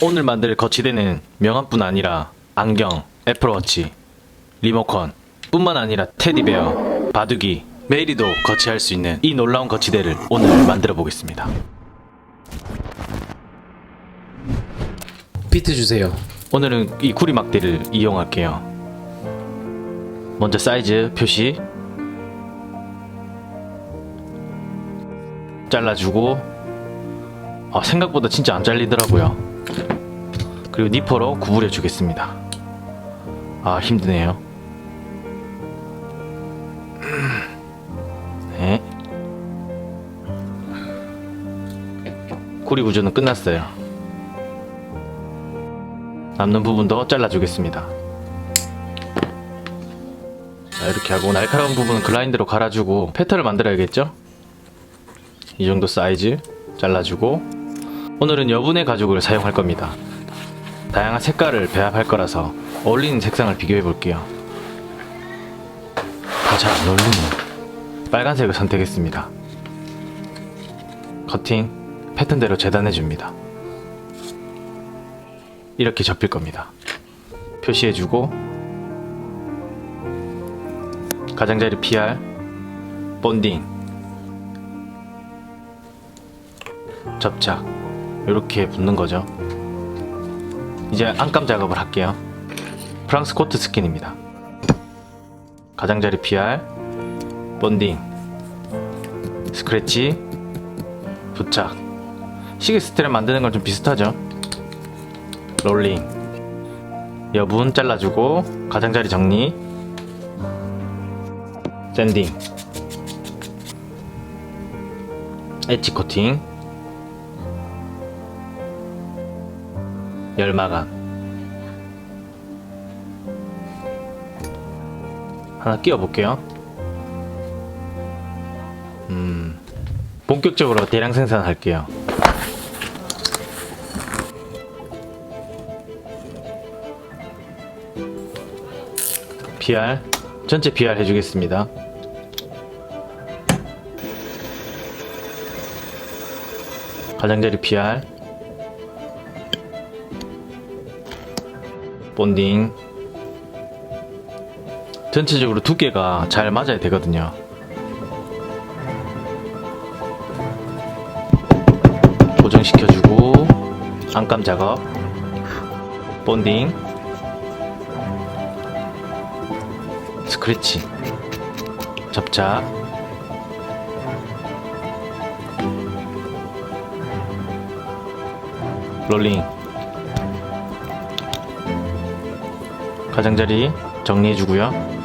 오늘 만들 거치대는 명함뿐 아니라 안경, 애플워치, 리모컨 뿐만 아니라 테디베어, 바둑이, 메리도 거치할 수 있는 이 놀라운 거치대를 오늘 만들어 보겠습니다. 비트 주세요. 오늘은 이 구리막대를 이용할게요. 먼저 사이즈 표시 잘라주고, 생각보다 진짜 안 잘리더라고요. 그리고 니퍼로 구부려 주겠습니다. 힘드네요. 네. 구리 구조는 끝났어요. 남는 부분도 잘라주겠습니다. 자, 이렇게 하고 날카로운 부분은 글라인더로 갈아주고 패턴을 만들어야겠죠? 이 정도 사이즈 잘라주고, 오늘은 여분의 가죽을 사용할 겁니다. 다양한 색깔을 배합할 거라서 어울리는 색상을 비교해 볼게요. 다 잘 안 어울리네. 빨간색을 선택했습니다. 커팅 패턴대로 재단해 줍니다. 이렇게 접힐 겁니다. 표시해 주고, 가장자리 PR, 본딩, 접착 이렇게 붙는 거죠. 이제 안감 작업을 할게요. 프랑스 코트 스킨입니다. 가장자리 PR, 본딩, 스크래치, 부착. 시계 스트랩 만드는 건 좀 비슷하죠. 롤링, 여분 잘라주고 가장자리 정리, 샌딩, 엣지 코팅, 열마감. 하나 끼워 볼게요. 본격적으로 대량 생산할게요. PR 전체 PR 해주겠습니다. 가장자리 PR, 본딩. 전체적으로 두께가 잘 맞아야 되거든요. 고정시켜주고, 안감 작업, 본딩, 스크래치, 접착, 롤링, 가장자리 정리해주고요.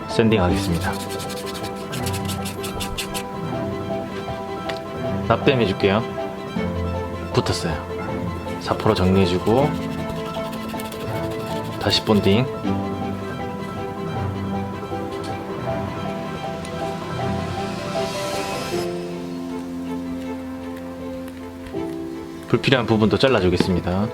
샌딩 하겠습니다. 납땜 해줄게요. 붙었어요. 사포로 정리해주고, 다시 본딩, 불필요한 부분도 잘라주겠습니다.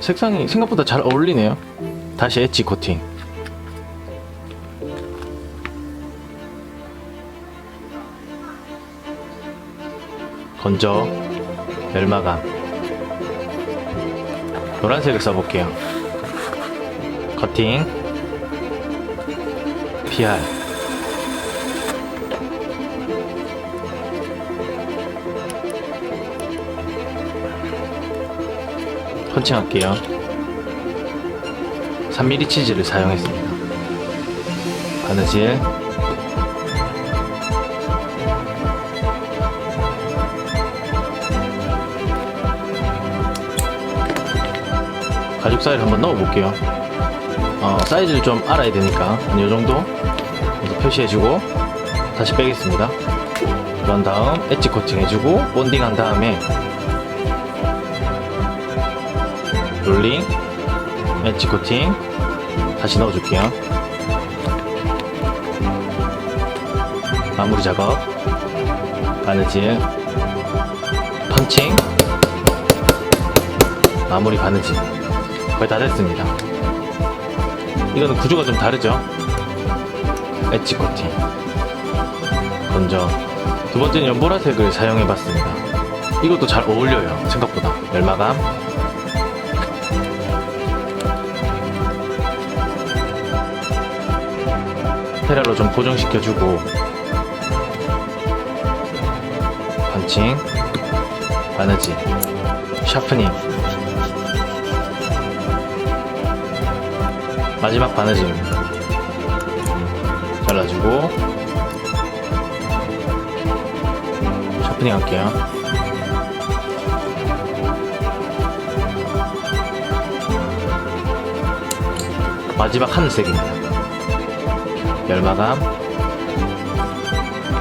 색상이 생각보다 잘 어울리네요. 다시 엣지 코팅, 건조, 열마감. 노란색을 써볼게요. 커팅, PR, 펀칭할게요. 3mm 치즈를 사용했습니다. 바느질, 가죽 사이를 한번 넣어볼게요. 사이즈를 좀 알아야 되니까 이 정도 표시해주고 다시 빼겠습니다. 그런 다음 엣지 코팅 해주고, 본딩 한 다음에 롤링, 엣지 코팅 다시 넣어줄게요. 마무리 작업, 바느질, 펀칭, 마무리 바느질. 거의 다 됐습니다. 이거는 구조가 좀 다르죠. 엣지 코팅, 건전. 두 번째는 연보라색을 사용해봤습니다. 이것도 잘 어울려요, 생각보다. 열마감, 테라로 좀 고정시켜주고, 펀칭, 바느질, 샤프닝, 마지막 바느질입니다. 잘라주고 샤프닝 할게요. 마지막 하늘색입니다. 열마감,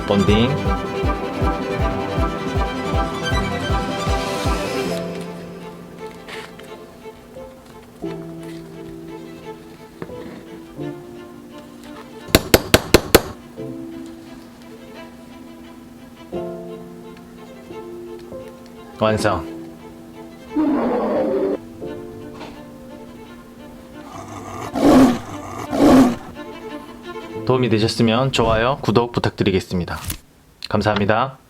본딩, 완성. 도움이 되셨으면 좋아요, 구독 부탁드리겠습니다. 감사합니다.